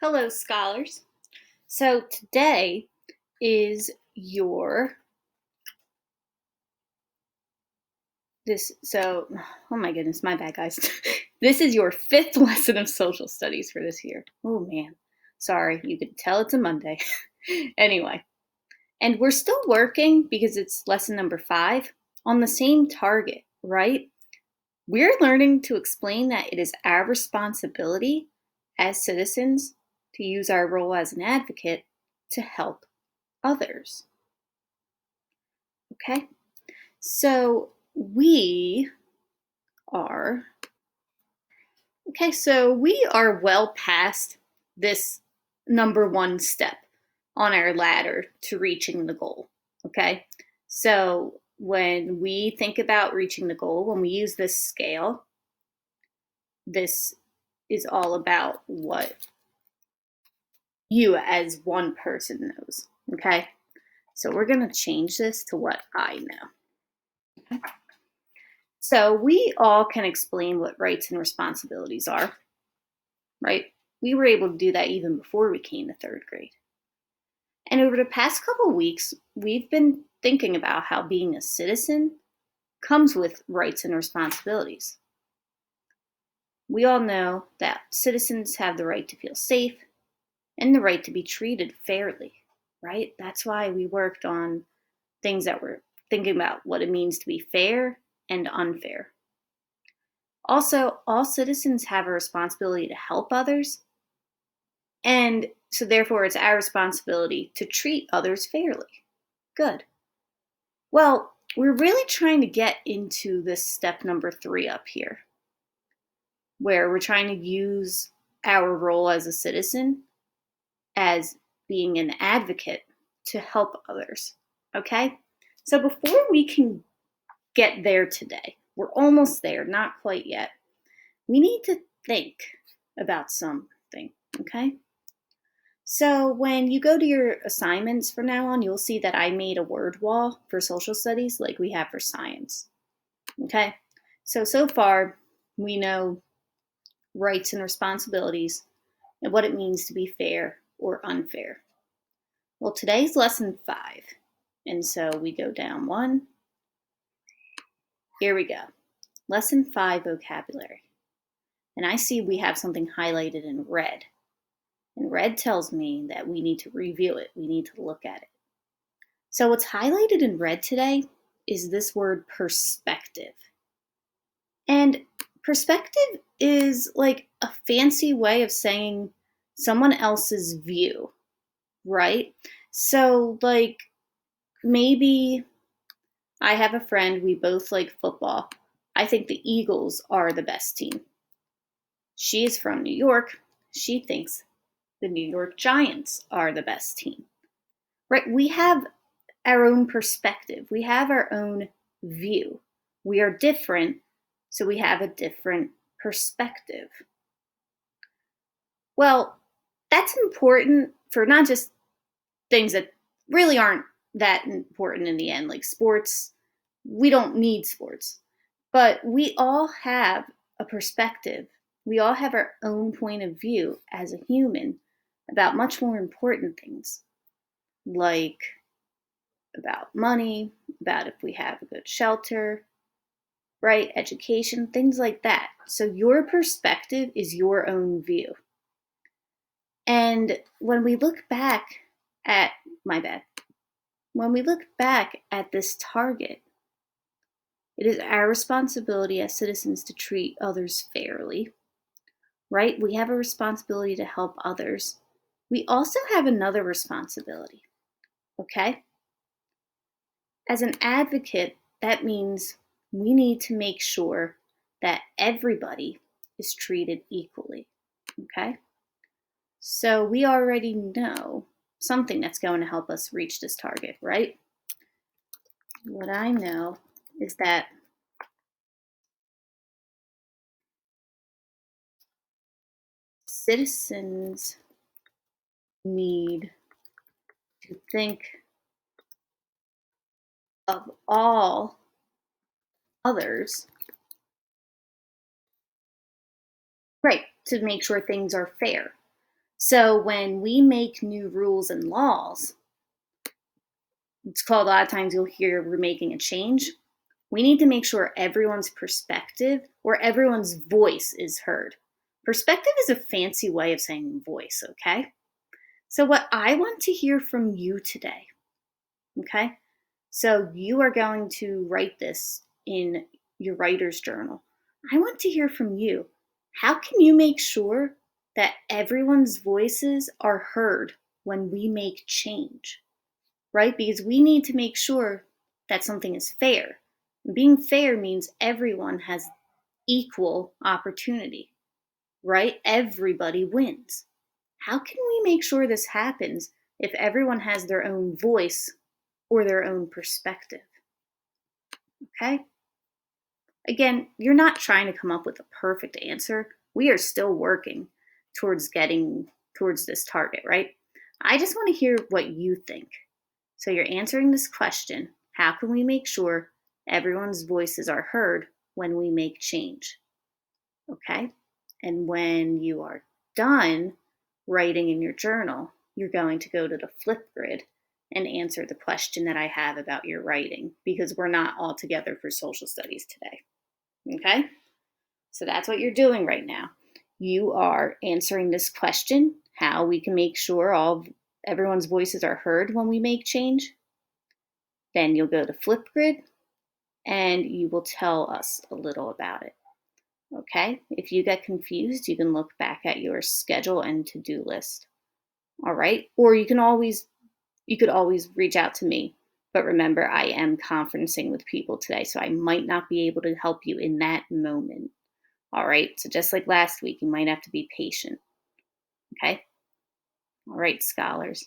Hello, scholars. So today is your oh my goodness, my bad, guys. This is your fifth lesson of social studies for this year. Oh man, sorry, you could tell it's a Monday. Anyway, and we're still working because it's lesson number 5 on the same target, right? We're learning to explain that it is our responsibility as citizens to use our role as an advocate to help others. Okay, so are we are well past this number 1 step on our ladder to reaching the goal. Okay, so when we think about reaching the goal, when we use this scale, this is all about what you as one person knows. Okay, so we're going to change this to what I know. Okay. So we all can explain what rights and responsibilities are, right? We were able to do that even before we came to 3rd grade. And over the past couple of weeks, we've been thinking about how being a citizen comes with rights and responsibilities. We all know that citizens have the right to feel safe and the right to be treated fairly, right? That's why we worked on things that were thinking about what it means to be fair and unfair. Also, all citizens have a responsibility to help others, and so therefore it's our responsibility to treat others fairly. Good. Well, we're really trying to get into this step number 3 up here, where we're trying to use our role as a citizen as being an advocate to help others. Okay? So before we can get there today, we're almost there, not quite yet. We need to think about something, okay? So when you go to your assignments from now on, you'll see that I made a word wall for social studies like we have for science, okay? So far, we know rights and responsibilities and what it means to be fair or unfair. Well, today's lesson 5, and so we go down 1. Here we go. Lesson 5, vocabulary. And I see we have something highlighted in red. And red tells me that we need to review it. We need to look at it. So what's highlighted in red today is this word perspective. And perspective is like a fancy way of saying someone else's view, right? So like maybe I have a friend, we both like football. I think the Eagles are the best team. She's from New York. She thinks the New York Giants are the best team. Right? We have our own perspective. We have our own view. We are different, so we have a different perspective. Well, that's important for not just things that really aren't that important in the end, like sports. We don't need sports. But we all have a perspective. We all have our own point of view as a human about much more important things, like about money, about if we have a good shelter, right? Education, things like that. So your perspective is your own view. And when we look back at, when we look back at this target, it is our responsibility as citizens to treat others fairly, right? We have a responsibility to help others. We also have another responsibility, okay? As an advocate, that means we need to make sure that everybody is treated equally, okay? So we already know something that's going to help us reach this target, right? What I know is that citizens need to think of all others, right, to make sure things are fair. So when we make new rules and laws, it's called, a lot of times you'll hear we're making a change. We need to make sure everyone's perspective or everyone's voice is heard. Perspective is a fancy way of saying voice, okay? So, what I want to hear from you today, okay? So, you are going to write this in your writer's journal. I want to hear from you. How can you make sure that everyone's voices are heard when we make change, right? Because we need to make sure that something is fair. And being fair means everyone has equal opportunity, right? Everybody wins. How can we make sure this happens if everyone has their own voice or their own perspective? Okay? Again, you're not trying to come up with a perfect answer. We are still working towards getting towards this target, right? I just want to hear what you think. So you're answering this question: how can we make sure everyone's voices are heard when we make change? Okay? And when you are done writing in your journal, you're going to go to the Flipgrid and answer the question that I have about your writing, because we're not all together for social studies today. Okay? So that's what you're doing right now. You are answering this question: how we can make sure everyone's voices are heard when we make change. Then you'll go to Flipgrid and you will tell us a little about it. Okay? If you get confused, you can look back at your schedule and to-do list. All right? Or you could always reach out to me. But remember, I am conferencing with people today, so I might not be able to help you in that moment. All right? So just like last week, you might have to be patient. Okay? All right, scholars.